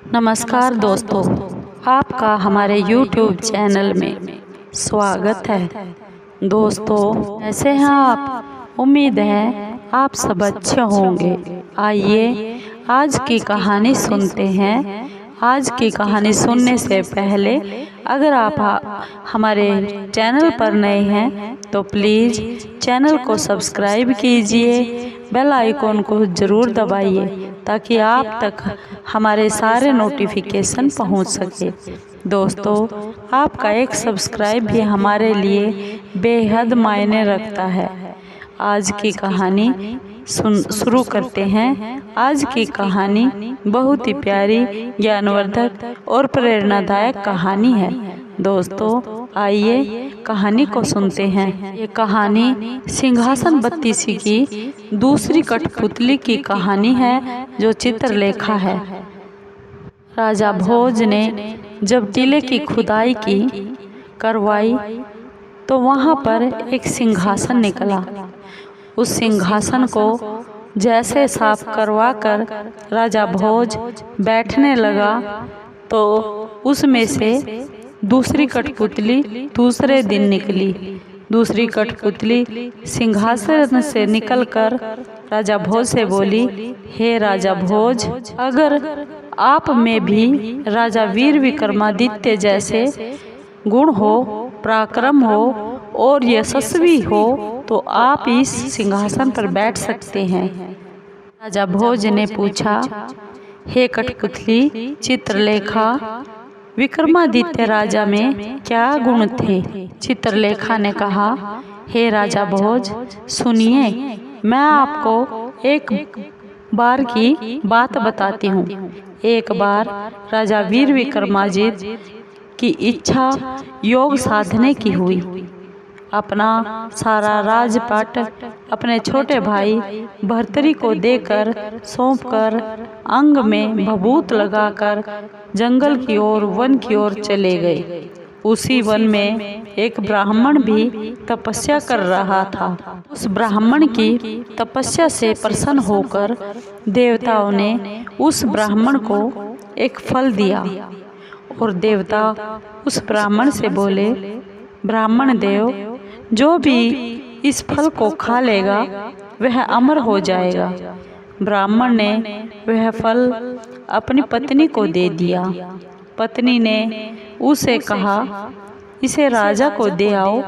नमस्कार दोस्तों, आपका हमारे YouTube चैनल में स्वागत है। दोस्तों, कैसे हैं आप? उम्मीद है आप सब अच्छे होंगे। आइए आज की कहानी सुनते हैं। आज की कहानी सुनने से पहले अगर आप हमारे चैनल पर नए हैं तो प्लीज़ चैनल को सब्सक्राइब कीजिए, बेल आइकॉन को ज़रूर दबाइए ताकि आप तक हमारे सारे नोटिफिकेशन पहुंच सके। दोस्तों, आपका एक सब्सक्राइब भी हमारे लिए बेहद मायने रखता है। आज की कहानी शुरू करते हैं। आज की कहानी बहुत ही प्यारी, ज्ञानवर्धक और प्रेरणादायक कहानी है। दोस्तों, आइए कहानी को सुनते हैं। ये कहानी सिंहासन बत्तीसी की दूसरी कठपुतली की कहानी है जो चित्रलेखा है। राजा भोज ने जब टीले की खुदाई करवाई तो वहाँ पर एक सिंहासन निकला। उस सिंहासन को जैसे साफ करवा कर राजा भोज बैठने लगा तो उसमें से दूसरी कठपुतली दूसरे दिन निकली। दूसरी कठपुतली सिंहासन से निकलकर राजा भोज से बोली, हे राजा भोज, अगर आप में भी राजा वीर विक्रमादित्य जैसे गुण हो, पराक्रम हो और यशस्वी हो तो आप इस सिंहासन पर बैठ सकते हैं। राजा भोज ने पूछा, हे कठपुतली चित्रलेखा, विक्रमादित्य राजा में क्या गुण थे? चित्रलेखा ने कहा, हे राजा भोज, सुनिए, मैं आपको एक बार की बात बताती हूँ। एक बार राजा वीर विक्रमादित्य की इच्छा योग साधने की हुई। अपना सारा राजपाट अपने छोटे भाई भर्तरी को देकर सौंपकर अंग में भभूत लगाकर जंगल की ओर, वन की ओर चले गए। उसी वन में एक ब्राह्मण भी तपस्या कर रहा था। उस ब्राह्मण की तपस्या से प्रसन्न होकर देवताओं ने उस ब्राह्मण को एक फल दिया और देवता उस ब्राह्मण से बोले, ब्राह्मण देव, जो भी इस फल को खा लेगा वह अमर हो जाएगा। ब्राह्मण ने वह फल अपनी पत्नी को दे दिया। पत्नी ने उसे कहा, इसे राजा को दे आओ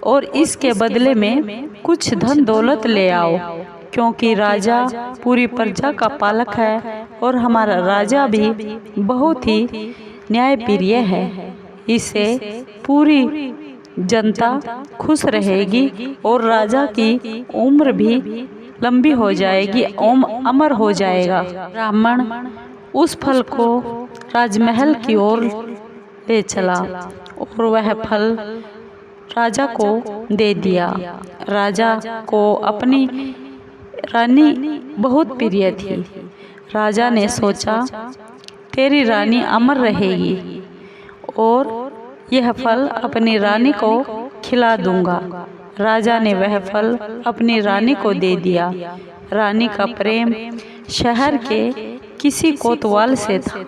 और इसके बदले में कुछ धन दौलत ले आओ, क्योंकि राजा पूरी प्रजा का पालक है और हमारा राजा भी बहुत ही न्यायप्रिय है। इससे पूरी जनता खुश रहेगी और राजा की उम्र भी लंबी हो जाएगी, अमर हो जाएगा। ब्राह्मण उस फल को राजमहल की ओर ले चला और वह फल राजा को दे दिया। राजा को अपनी रानी बहुत प्रिय थी। राजा ने सोचा, तेरी रानी अमर रहेगी और यह फल अपनी रानी को खिला दूंगा। राजा ने वह फल अपनी रानी को दे दिया। रानी का प्रेम शहर के किसी कोतवाल से था।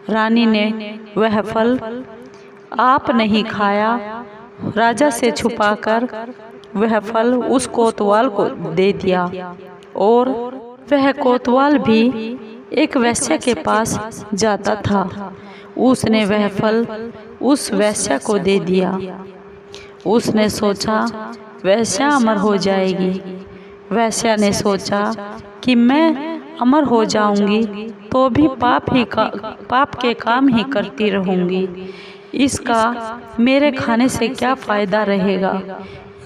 रानी ने वह फल आप नहीं खाया। राजा से छुपाकर वह फल उस कोतवाल को दे दिया और वह कोतवाल भी एक वैश्य के पास जाता था। उसने वह फल उस वैश्या को दे दिया। उसने सोचा, वैश्या अमर हो जाएगी। वैश्या ने सोचा कि मैं अमर हो जाऊंगी तो भी पाप के काम ही करती रहूंगी। इसका मेरे खाने से क्या फ़ायदा रहेगा?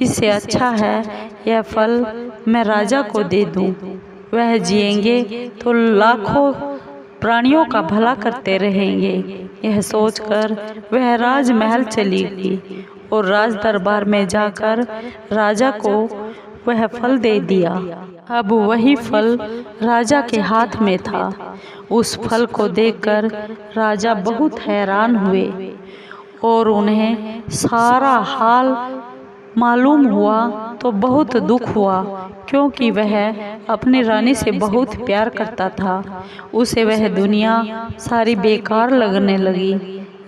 इससे अच्छा है यह फल मैं राजा को दे दूं। वह जिएंगे तो लाखों प्राणियों का भला करते रहेंगे। यह सोचकर वह राजमहल चली गई और राज दरबार में जाकर राजा को वह फल दे दिया। अब वही फल राजा के हाथ में था। उस फल को देखकर राजा बहुत हैरान हुए और उन्हें सारा हाल मालूम हुआ तो बहुत दुख हुआ, क्योंकि वह अपनी रानी से बहुत प्यार करता था। उसे वह दुनिया सारी बेकार लगने लगी।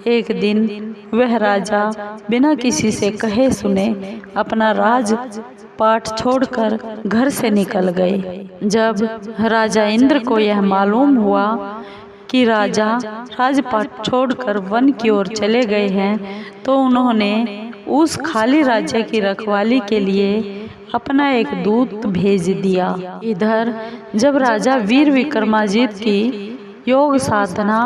एक दिन वह राजा बिना किसी से कहे सुने अपना राज पाट छोड़कर घर से निकल गए। जब राजा इंद्र को यह मालूम हुआ कि राजा राजपाट छोड़कर वन की ओर चले गए हैं, तो उन्होंने उस खाली राज्य की रखवाली के लिए अपना एक दूत भेज दिया। इधर जब राजा वीर विक्रमादित्य की योग साधना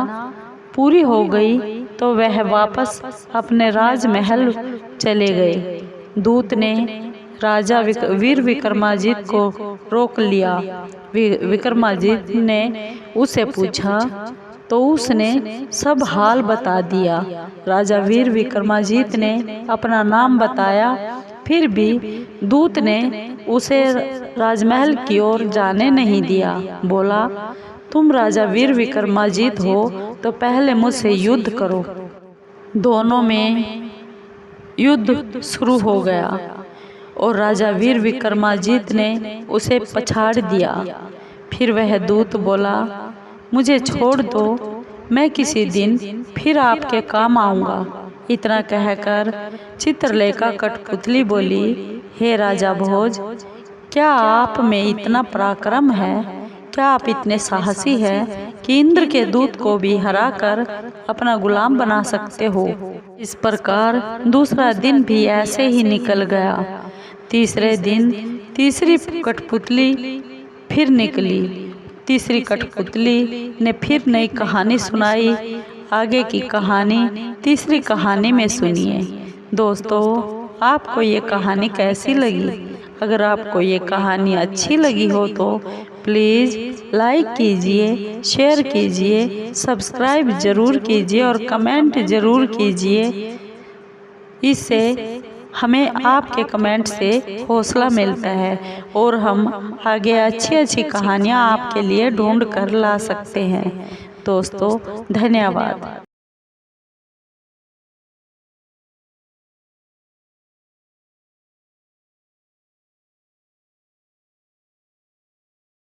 पूरी हो गई तो वह वापस अपने राजमहल चले गए। दूत ने राजा वीर विक्रमादित्य को रोक लिया। विक्रमादित्य ने उसे पूछा तो उसने सब हाल बता दिया। राजा वीर विक्रमादित्य ने अपना नाम बताया, फिर भी दूत ने उसे राजमहल की ओर जाने नहीं दिया। बोला, तुम राजा वीर विक्रमादित्य हो तो पहले मुझसे युद्ध करो। दोनों में युद्ध शुरू हो गया और राजा वीर विक्रमादित्य ने उसे पछाड़ दिया। फिर वह दूत बोला, मुझे छोड़ दो, मैं किसी दिन फिर आपके काम आऊँगा। इतना कहकर चित्रलेखा कठपुतली बोली, हे राजा भोज, क्या आप में इतना पराक्रम है? क्या आप इतने साहसी हैं कि इंद्र के दूत को भी हराकर अपना गुलाम बना सकते हो? इस प्रकार दूसरा दिन भी ऐसे ही निकल गया। तीसरे दिन तीसरी कठपुतली फिर निकली। तीसरी कठपुतली ने फिर नई कहानी सुनाई। आगे की कहानी तीसरी कहानी में सुनिए। दोस्तों, आपको ये कहानी कैसी लगी? अगर आपको ये कहानी अच्छी लगी हो तो प्लीज़ लाइक कीजिए, शेयर कीजिए, सब्सक्राइब ज़रूर कीजिए और कमेंट ज़रूर कीजिए। इससे हमें आपके कमेंट से हौसला मिलता है और हम आगे अच्छी अच्छी कहानियाँ आपके लिए ढूंढ कर ला सकते हैं। दोस्तों, धन्यवाद।